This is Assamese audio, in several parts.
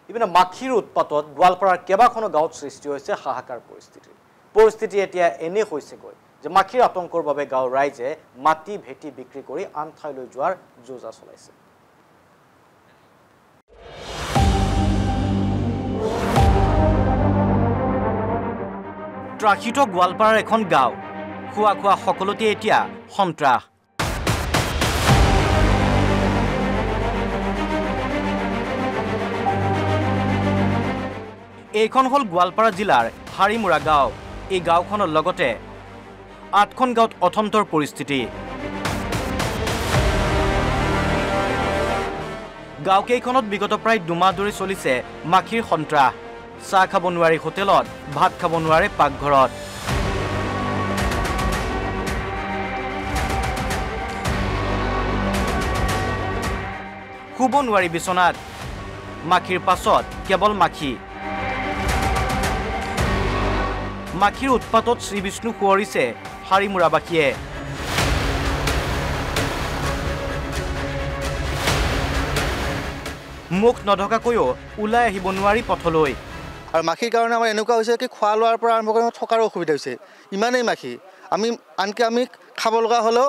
ইপিনে মাখিৰ উৎপাতত গোৱালপাৰাৰ কেইবাখনো গাঁৱত সৃষ্টি হৈছে হাহাকাৰ পৰিস্থিতি এতিয়া এনে হৈছেগৈ যে মাখিৰ আতংকৰ বাবে গাঁৱৰ ৰাইজে মাটি ভেটি বিক্ৰী কৰি আন ঠাইলৈ যোৱাৰ যোজা চলাইছে। ত্ৰাসিত গোৱালপাৰাৰ এখন গাঁও খোৱা সকলোতে এতিয়া সন্ত্ৰাস। এইখন হল গোৱালপাৰা জিলাৰ হাৰিমুৰা গাঁও। এই গাঁওখনৰ লগতে ৮খন গাঁৱত অথন্তৰ পৰিস্থিতি। গাঁওকেইখনত বিগত প্ৰায় ২ মাহ ধৰি চলিছে মাখিৰ সন্ত্ৰাস। চাহ খাব নোৱাৰি হোটেলত, ভাত খাব নোৱাৰে পাকঘৰত। শুব নোৱাৰি বিচনাত, মাখিৰ পাছত কেৱল মাখি। মাখিৰ উৎপাতত শ্ৰীবিষ্ণু সুঁৱৰিছে হাৰিমুৰাবাসীয়ে। মুখ নঢকাকৈও ওলাই আহিব নোৱাৰি পথলৈ। আৰু মাখিৰ কাৰণে আমাৰ এনেকুৱা হৈছে কি খোৱা লোৱাৰ পৰা আৰম্ভ কৰি থকাৰ অসুবিধা হৈছে। ইমানেই মাখি, আনকি আমি খাব লগা হ'লেও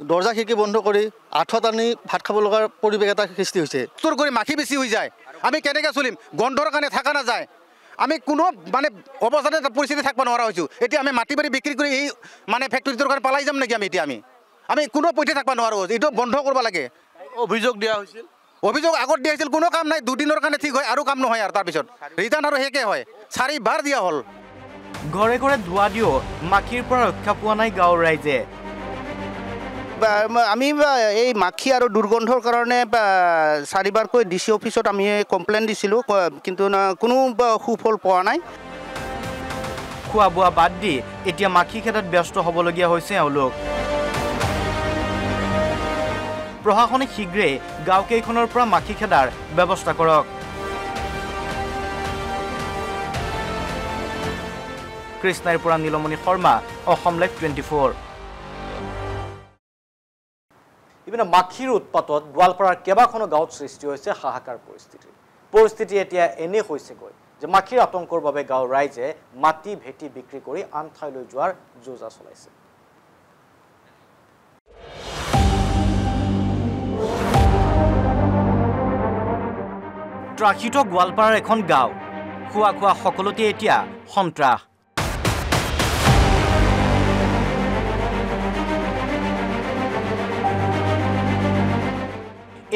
দৰ্জা খিৰিকী বন্ধ কৰি আঁঠত আনি ভাত খাব লগাৰ পৰিৱেশ এটা সৃষ্টি হৈছে। চোৰ কৰি মাখি বেছি হৈ যায়, আমি কেনেকৈ চলিম? গন্ধৰ কাৰণে থকা নাযায়। আমি কোনো অৱস্থাতে পৰিস্থিতি থাকিব নোৱাৰা হৈছোঁ। এতিয়া আমি মাটি বাৰী বিক্ৰী কৰি এই ফেক্টৰীটোৰ কাৰণে পালাই যাম নেকি? আমি কোনো পথে থাকিব নোৱাৰোঁ। এইটো বন্ধ কৰিব লাগে। অভিযোগ দিয়া হৈছিল, অভিযোগ আগত দিয়া হৈছিল, কোনো কাম নাই। 2 দিনৰ কাৰণে ঠিক হয় আৰু কাম নহয়, আৰু তাৰপিছত ৰিটাৰ্ণ আৰু শেষে হয়। 4 বাৰ দিয়া হ'ল। ঘৰে ঘৰে ধোৱা দিও মাখিৰ পৰা ৰক্ষা পোৱা নাই গাঁৱৰ ৰাইজে। আমি এই মাখি আৰু দুৰ্গন্ধৰ কাৰণে 4 বাৰকৈ DC অফিচত আমি কমপ্লেইন দিছিলোঁ, কিন্তু কোনো সুফল পোৱা নাই। খোৱা বোৱা বাদ দি এতিয়া মাখি খেদাত ব্যস্ত হ'বলগীয়া হৈছে এওঁলোক। প্ৰশাসনে শীঘ্ৰেই গাঁওকেইখনৰ পৰা মাখি খেদাৰ ব্যৱস্থা কৰক। কৃষ্ণাইৰ পৰা নীলমণি শৰ্মা, অসম লাইভ 24। ইপিনে মাখিৰ উৎপাতত গোৱালপাৰাৰ কেইবাখনো গাঁৱত সৃষ্টি হৈছে হাহাকাৰ পৰিস্থিতি এতিয়া এনে হৈছেগৈ যে মাখিৰ আতংকৰ বাবে গাঁৱৰ ৰাইজে মাটি ভেটি বিক্ৰী কৰি আন ঠাইলৈ যোৱাৰ যোজা চলাইছে। ত্ৰাসিত গোৱালপাৰাৰ এখন গাঁও খোৱা সকলোতে এতিয়া সন্ত্ৰাস।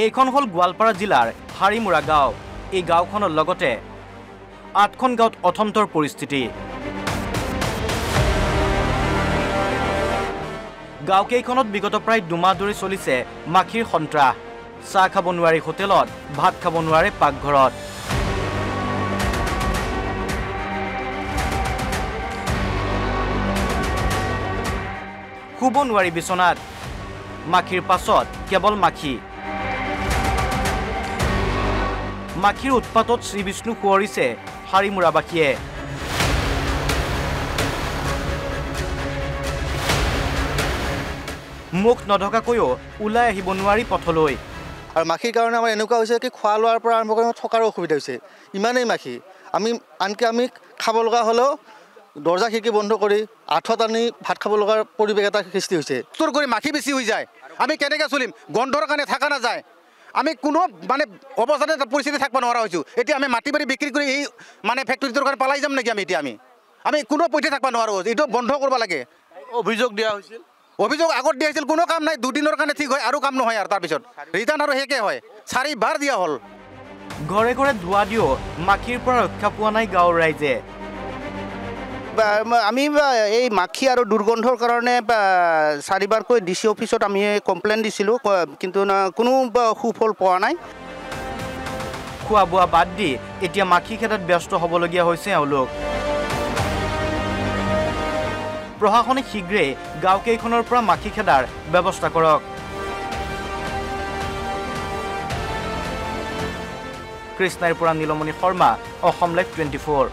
এইখন হল গোৱালপাৰা জিলাৰ হাৰিমুৰা গাঁও। এই গাঁওখনৰ লগতে ৮খন গাঁৱত অথন্তৰ পৰিস্থিতি। গাঁওকেইখনত বিগত প্ৰায় ২ মাহ ধৰি চলিছে মাখিৰ সন্ত্ৰাস। চাহ খাব নোৱাৰি হোটেলত, ভাত খাব নোৱাৰে পাকঘৰত। শুব নোৱাৰি বিচনাত, মাখিৰ পাছত কেৱল মাখি। মাখিৰ উৎপাতত শ্ৰীবিষ্ণু সুঁৱৰিছে হাৰিমুৰাবাসীয়ে। মুখ নঢকাকৈও ওলাই আহিব নোৱাৰি পথলৈ। আৰু মাখিৰ কাৰণে আমাৰ এনেকুৱা হৈছে কি খোৱা লোৱাৰ পৰা আৰম্ভ কৰি থকাৰ অসুবিধা হৈছে। ইমানেই মাখি, আনকি আমি খাব লগা হ'লেও দৰ্জা খিৰিকী বন্ধ কৰি আঁঠত আনি ভাত খাব লগাৰ পৰিৱেশ এটা সৃষ্টি হৈছে। চোৰ কৰি মাখি বেছি হৈ যায়, আমি কেনেকৈ চলিম? গন্ধৰ কাৰণে থকা নাযায়। আমি কোনো অৱস্থাতে পৰিস্থিতি থাকিব নোৱাৰা হৈছোঁ। এতিয়া আমি মাটি বাৰী বিক্ৰী কৰি এই ফেক্টৰীটোৰ কাৰণে পালাই যাম নেকি? আমি কোনো পথে থাকিব নোৱাৰোঁ। এইটো বন্ধ কৰিব লাগে। অভিযোগ দিয়া হৈছিল, অভিযোগ আগত দিয়া হৈছিল, কোনো কাম নাই। 2 দিনৰ কাৰণে ঠিক হয় আৰু কাম নহয়, আৰু তাৰপিছত ৰিটাৰ্ণ আৰু শেষে হয়। 4 বাৰ দিয়া হ'ল। ঘৰে ঘৰে ধোৱা দিও মাখিৰ পৰা ৰক্ষা পোৱা নাই গাঁৱৰ ৰাইজে। আমি এই মাখি আৰু দুৰ্গন্ধৰ কাৰণে 4 বাৰকৈ DC অফিচত আমি কমপ্লেইন দিছিলোঁ, কিন্তু কোনো সুফল পোৱা নাই। খোৱা বোৱা বাদ দি এতিয়া মাখি খেদাত ব্যস্ত হ'বলগীয়া হৈছে এওঁলোক। প্ৰশাসনে শীঘ্ৰেই গাঁওকেইখনৰ পৰা মাখি খেদাৰ ব্যৱস্থা কৰক। কৃষ্ণাইৰ পৰা নীলমণি শৰ্মা, অসম লাইভ 24।